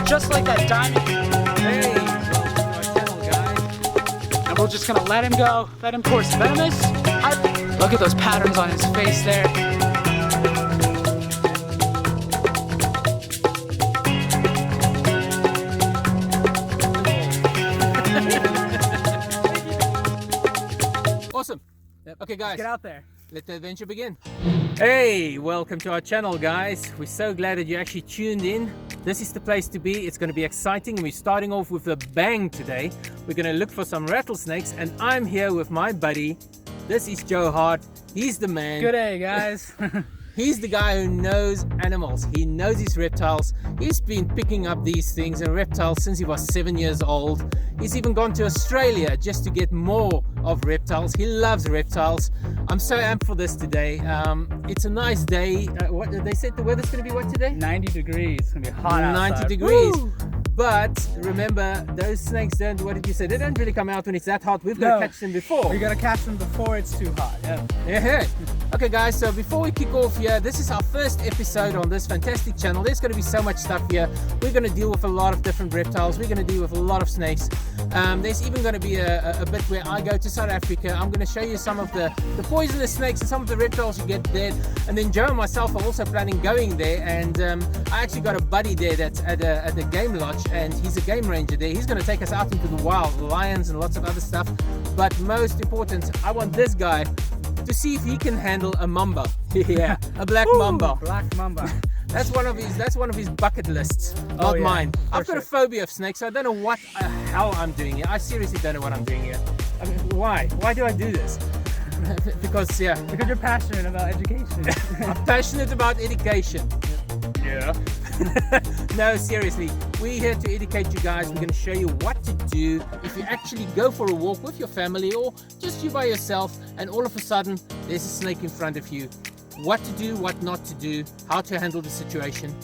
just like that diamond. Hey, welcome to our channel, guys. And we're just gonna let him go, let him course venomous. Look at those patterns on his face there. Awesome. Yep. Okay, guys. Let's get out there. Let the adventure begin. Hey, welcome to our channel, guys. We're so glad that you actually tuned in. This is the place to be. It's going to be exciting, and we're starting off with a bang today. We're going to look for some rattlesnakes, and I'm here with my buddy. This is Joe Hart. He's the man. Good day, guys. He's the guy who knows animals. He knows his reptiles. He's been picking up these things and reptiles since he was 7 years old. He's even gone to Australia just to get more of reptiles. He loves reptiles. I'm so amped for this today. It's a nice day. What they said the weather's going to be what today? 90 degrees. It's going to be hot outside. 90 degrees. Woo! But remember, those snakes don't, what did you say? They don't really come out when it's that hot. We've got to catch them before. We got to catch them before it's too hot. Yeah. Okay, guys, so before we kick off here, this is our first episode on this fantastic channel. There's going to be so much stuff here. We're going to deal with a lot of different reptiles. We're going to deal with a lot of snakes. There's even going to be a bit where I go to South Africa. I'm going to show you some of the poisonous snakes and some of the reptiles you get there. And then Joe and myself are also planning going there. And I actually got a buddy there that's at a game lodge, and he's a game ranger there. He's going to take us out into the wild, lions and lots of other stuff. But most important, I want this guy to see if he can handle a mamba. Yeah, a black mamba. Black mamba. That's one of his bucket lists, not mine. I've got a phobia of snakes, so I don't know what the hell I'm doing here. I seriously don't know what I'm doing here. I mean, why? Why do I do this? Because you're passionate about education. I'm passionate about education. Yeah. No, seriously, we're here to educate you guys. We're going to show you what to do if you actually go for a walk with your family or just you by yourself, and all of a sudden there's a snake in front of you. What to do, what not to do, how to handle the situation.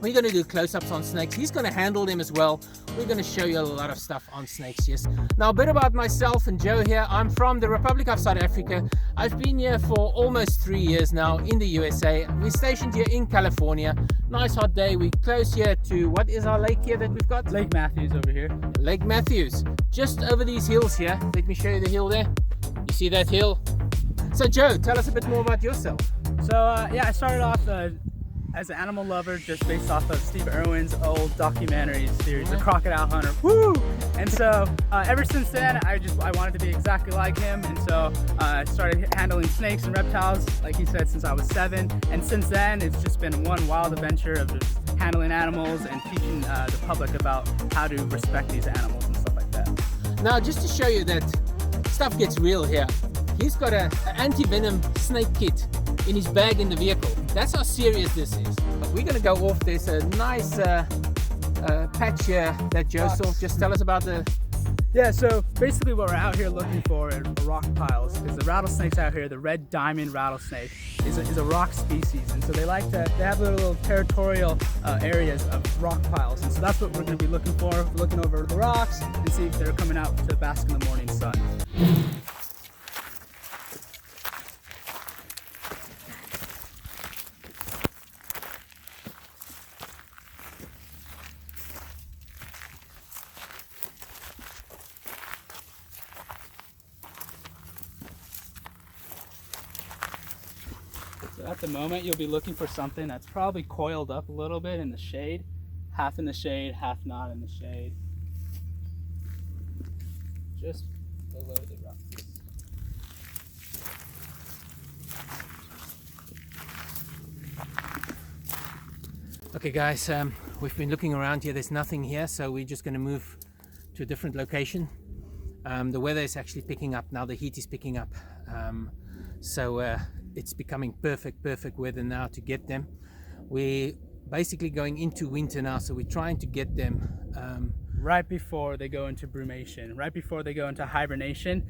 We're going to do close-ups on snakes. He's going to handle them as well. We're going to show you a lot of stuff on snakes, yes. Now, a bit about myself and Joe here. I'm from the Republic of South Africa. I've been here for almost 3 years now in the USA. We're stationed here in California. Nice hot day. We're close here to, what is our lake here that we've got? Lake Matthews over here. Lake Matthews. Just over these hills here. Let me show you the hill there. You see that hill? So Joe, tell us a bit more about yourself. So I started off as an animal lover just based off of Steve Irwin's old documentary series, The Reptile Hunter. Woo! And so ever since then, I wanted to be exactly like him, and so I started handling snakes and reptiles, like he said, since I was 7. And since then, it's just been one wild adventure of just handling animals and teaching the public about how to respect these animals and stuff like that. Now, just to show you that stuff gets real here, he's got an anti-venom snake kit in his bag in the vehicle. That's how serious this is. But we're gonna go off. There's a nice patch here that Joe saw. Just tell us about the... Yeah, so basically what we're out here looking for are rock piles, because the rattlesnakes out here, the red diamond rattlesnake, is a rock species, and so they have little territorial areas of rock piles, and so that's what we're going to be looking for. We're looking over the rocks and see if they're coming out to bask in the morning sun. So at the moment, you'll be looking for something that's probably coiled up a little bit in the shade, half in the shade, half not in the shade. Just below the rocks. Okay guys, we've been looking around here. There's nothing here, so we're just going to move to a different location. The weather is actually picking up now. The heat is picking up, so it's becoming perfect weather now to get them. We're basically going into winter now, so we're trying to get them right before they go into brumation, right before they go into hibernation,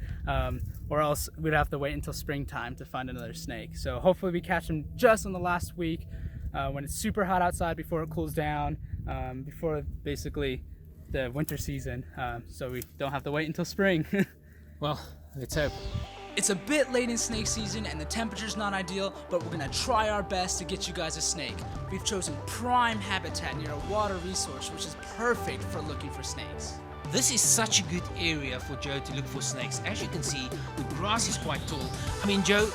or else we'd have to wait until springtime to find another snake. So hopefully we catch them just in the last week when it's super hot outside, before it cools down, before basically the winter season, so we don't have to wait until spring. Well, let's hope. It's a bit late in snake season and the temperature's not ideal, but we're gonna try our best to get you guys a snake. We've chosen prime habitat near a water resource, which is perfect for looking for snakes. This is such a good area for Joe to look for snakes. As you can see, the grass is quite tall. I mean, Joe,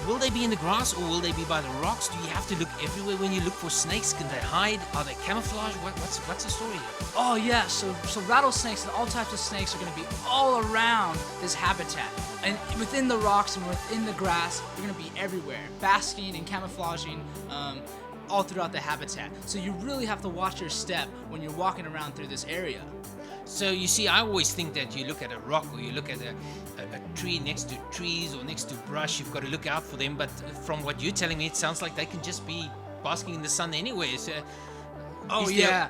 will they be in the grass or will they be by the rocks? Do you have to look everywhere when you look for snakes? Can they hide? Are they camouflage? What's the story here? Oh yeah, so rattlesnakes and all types of snakes are gonna be all around this habitat. And within the rocks and within the grass, they're gonna be everywhere, basking and camouflaging all throughout the habitat. So you really have to watch your step when you're walking around through this area. So you see, I always think that you look at a rock or you look at a tree next to trees or next to brush, you've got to look out for them. But from what you're telling me, it sounds like they can just be basking in the sun anywhere. So, Oh yeah.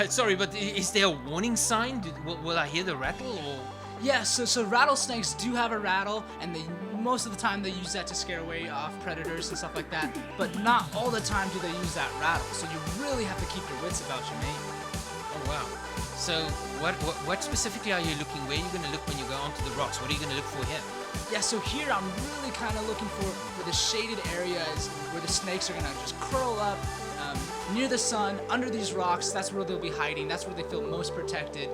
Sorry, but is there a warning sign? Will I hear the rattle or? Yeah, so rattlesnakes do have a rattle, and most of the time they use that to scare away off predators and stuff like that, but not all the time do they use that rattle, so you really have to keep your wits about you, mate. Oh wow. So what specifically are you looking? Where are you going to look when you go onto the rocks? What are you going to look for here? Yeah, so here I'm really kind of looking for the shaded areas where the snakes are going to just curl up near the sun, under these rocks. That's where they'll be hiding. That's where they feel most protected.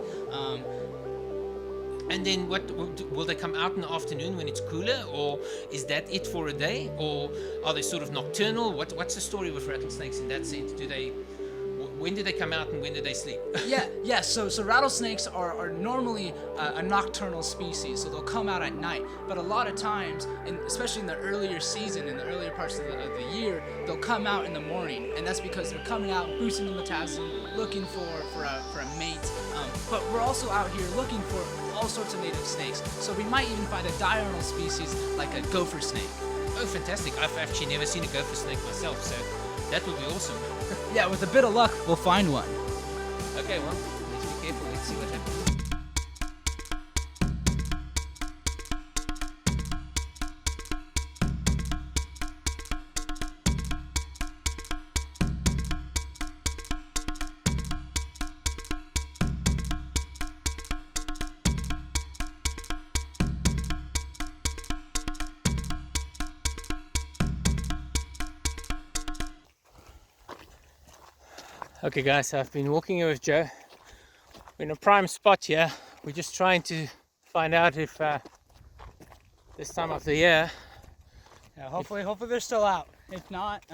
And then what will they come out in the afternoon when it's cooler, or is that it for a day, or are they sort of nocturnal? What's the story with rattlesnakes in that sense? When do they come out and when do they sleep? Yeah. So rattlesnakes are normally a nocturnal species, so they'll come out at night. But a lot of times, especially in the earlier season, in the earlier parts of the year, they'll come out in the morning, and that's because they're coming out, boosting the metabolism, looking for a mate. But we're also out here looking for all sorts of native snakes. So we might even find a diurnal species like a gopher snake. Oh, fantastic! I've actually never seen a gopher snake myself, so that would be awesome. Yeah, with a bit of luck, we'll find one. Okay, well, let's be careful. Let's see what happens. Okay guys, so I've been walking here with Joe. We're in a prime spot here. We're just trying to find out if this time of the year. Yeah, hopefully they're still out. If not,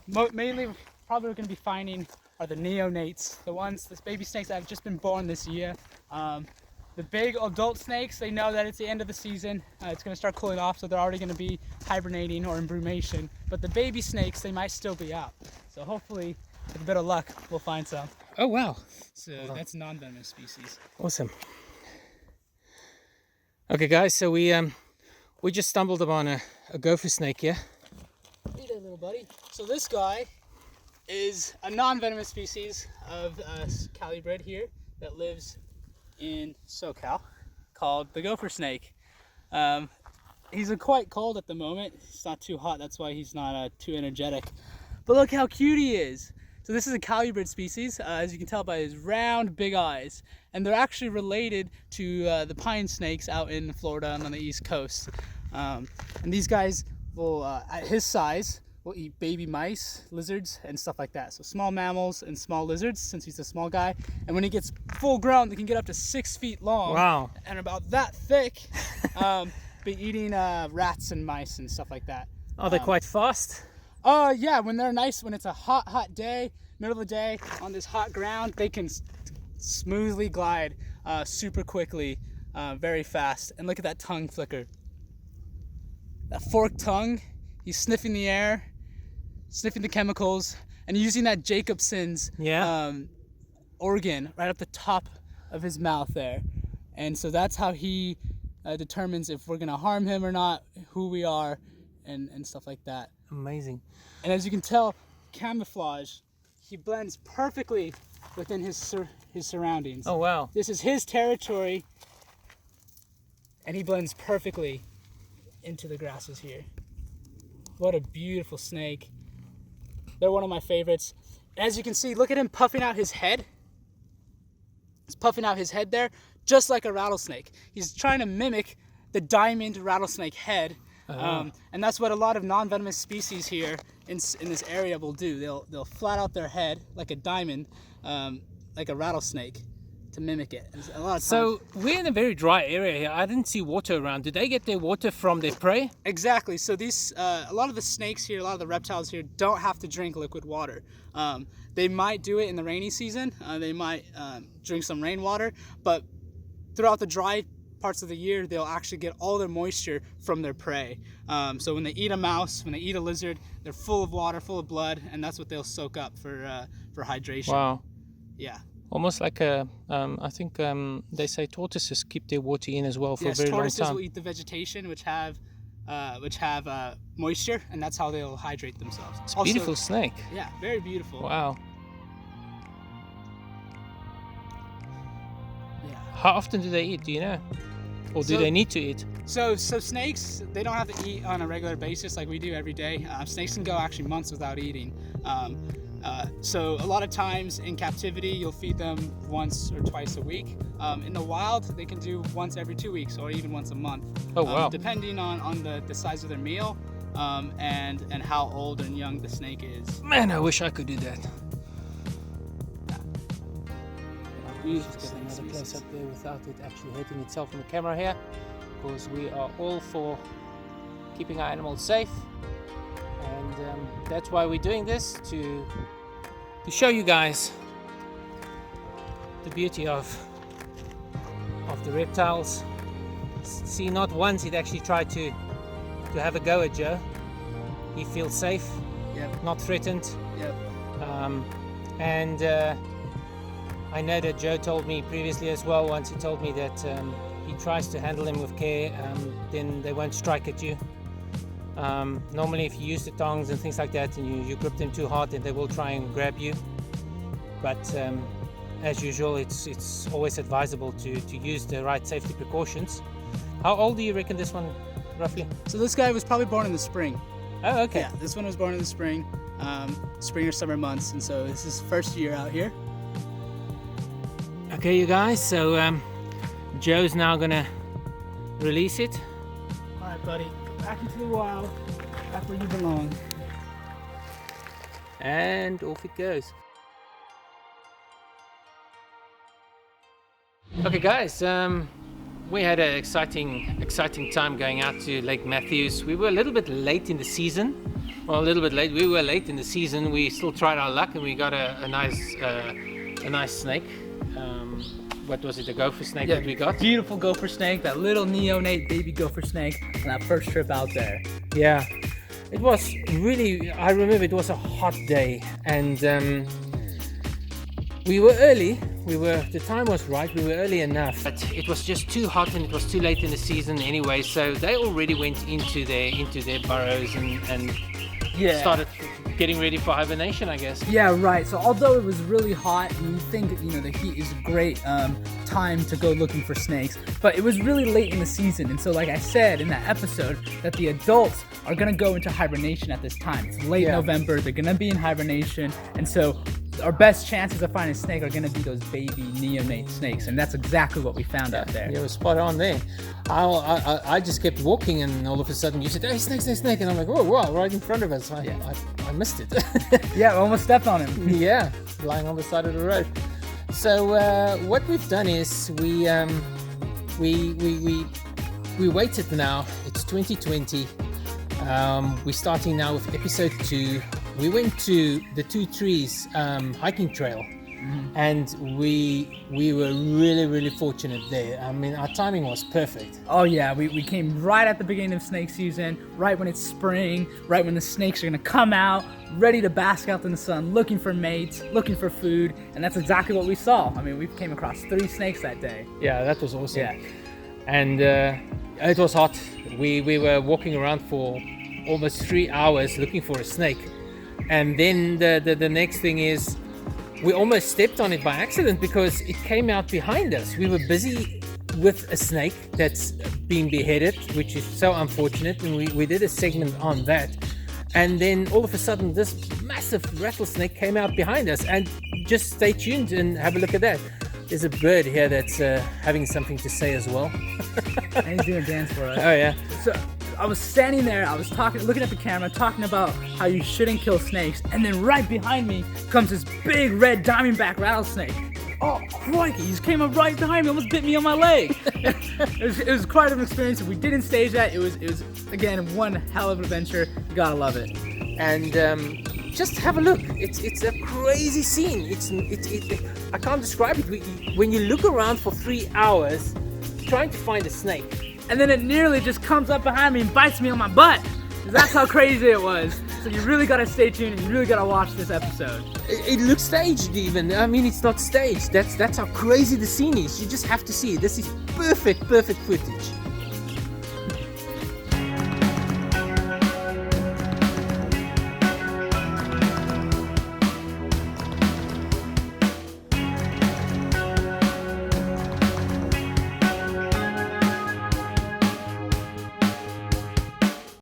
mainly probably we're going to be finding are the neonates, the baby snakes that have just been born this year. The big adult snakes, they know that it's the end of the season. It's going to start cooling off, so they're already going to be hibernating or in brumation. But the baby snakes, they might still be out. So hopefully, with a bit of luck, we'll find some. Oh wow! So that's non-venomous species. Awesome. Okay guys, so we just stumbled upon a gopher snake here. Hey there, little buddy. So this guy is a non-venomous species of calibrid here that lives in SoCal, called the gopher snake. He's quite cold at the moment. It's not too hot, that's why he's not too energetic. But look how cute he is. So this is a calibrid species, as you can tell by his round, big eyes. And they're actually related to the pine snakes out in Florida and on the East Coast. And these guys will, at his size, will eat baby mice, lizards, and stuff like that. So small mammals and small lizards, since he's a small guy. And when he gets full grown, they can get up to 6 feet long. Wow. And about that thick, be eating rats and mice and stuff like that. Are they quite fast? Yeah, when they're nice, when it's a hot day, middle of the day, on this hot ground, they can smoothly glide super quickly, very fast. And look at that tongue flicker. That forked tongue, he's sniffing the air, sniffing the chemicals, and using that Jacobson's organ right up the top of his mouth there. And so that's how he determines if we're gonna harm him or not, who we are, and stuff like that. Amazing. And as you can tell, camouflage, he blends perfectly within his surroundings. Oh wow. This is his territory, and he blends perfectly into the grasses here. What a beautiful snake. They're one of my favorites. As you can see, look at him puffing out his head. He's puffing out his head there, just like a rattlesnake. He's trying to mimic the diamond rattlesnake head. And that's what a lot of non-venomous species here in this area will do. They'll flat out their head like a diamond, like a rattlesnake, to mimic it. A lot of times. So we're in a very dry area here. I didn't see water around. Do they get their water from their prey? Exactly. So these, a lot of the snakes here, a lot of the reptiles here don't have to drink liquid water. They might do it in the rainy season. They might drink some rainwater, but throughout the dry parts of the year, they'll actually get all their moisture from their prey. So when they eat a mouse, when they eat a lizard, they're full of water, full of blood, and that's what they'll soak up for hydration. Wow. Yeah. Almost like a, I think they say tortoises keep their water in as well for a very long tortoises time. will eat the vegetation, which have moisture, and that's how they'll hydrate themselves. It's a beautiful snake. Yeah, very beautiful. Wow. Yeah. How often do they eat? Do you know? Or do they need to eat? So snakes, they don't have to eat on a regular basis like we do every day. Snakes can go actually months without eating. So a lot of times in captivity, you'll feed them once or twice a week. In the wild, they can do once every 2 weeks or even once a month. Oh, wow. Depending on the size of their meal and how old and young the snake is. Man, I wish I could do that. We Just get another close up there without it actually hurting itself on the camera here, because we are all for keeping our animals safe, and that's why we're doing this, to show you guys the beauty of the reptiles. See, not once it actually tried to have a go at Joe. He feels safe, not threatened. And I know that Joe told me previously as well, once he told me that he tries to handle them with care, then they won't strike at you. Normally if you use the tongs and things like that and you grip them too hard, then they will try and grab you. But as usual, it's always advisable to use the right safety precautions. How old do you reckon this one, roughly? So this guy was probably born in the spring. Oh, okay. Yeah, this one was born in the spring or summer months, and so this is his first year out here. Okay, you guys, so Joe's now gonna release it. All right, buddy, go back into the wild, back where you belong. And off it goes. Okay, guys, we had an exciting time going out to Lake Matthews. We were a little bit late in the season. Well, a little bit late. We were late in the season. We still tried our luck, and we got a nice snake. What was it, the gopher snake that we got? Beautiful gopher snake, that little neonate baby gopher snake on that first trip out there. Yeah, it was really, I remember it was a hot day, and we were early. The time was right, we were early enough, but it was just too hot and it was too late in the season anyway, so they already went into their burrows and started getting ready for hibernation, I guess. Yeah, right. So although it was really hot, and you think the heat is a great time to go looking for snakes, but it was really late in the season, and so like I said in that episode, that the adults are gonna go into hibernation at this time. It's late November, they're gonna be in hibernation, and so our best chances of finding a snake are gonna be those baby neonate snakes, and that's exactly what we found out there. You were spot on there. I just kept walking, and all of a sudden you said, "Hey, snake," and I'm like, "Oh, wow!" Right in front of us. I missed it. Yeah, almost stepped on him. Yeah, lying on the side of the road. So what we've done is we waited now. It's 2020. We're starting now with episode 2. We went to the Two Trees hiking trail, and we were really fortunate there. I mean, our timing was perfect. Oh yeah, we came right at the beginning of snake season, right when it's spring, right when the snakes are gonna come out, ready to bask out in the sun, looking for mates, looking for food, and that's exactly what we saw. I mean, we came across 3 snakes that day. Yeah, that was awesome. Yeah. And it was hot. We were walking around for almost 3 hours looking for a snake. And then the next thing is, we almost stepped on it by accident because it came out behind us. We were busy with a snake that's been beheaded, which is so unfortunate, and we did a segment on that. And then all of a sudden this massive rattlesnake came out behind us, and just stay tuned and have a look at that. There's a bird here that's having something to say as well. and he's doing a dance for us. Oh yeah. So I was standing there, I was looking at the camera, talking about how you shouldn't kill snakes, and then right behind me comes this big red diamondback rattlesnake. Oh, crikey, he just came up right behind me, almost bit me on my leg. it was quite an experience. We didn't stage that. It was again, one hell of an adventure. You gotta love it. And just have a look. It's a crazy scene. I can't describe it. When you look around for 3 hours trying to find a snake, and then it nearly just comes up behind me and bites me on my butt. That's how crazy it was. So you really gotta stay tuned and you really gotta watch this episode. It looks staged even. I mean, it's not staged. That's how crazy the scene is. You just have to see it. This is perfect footage.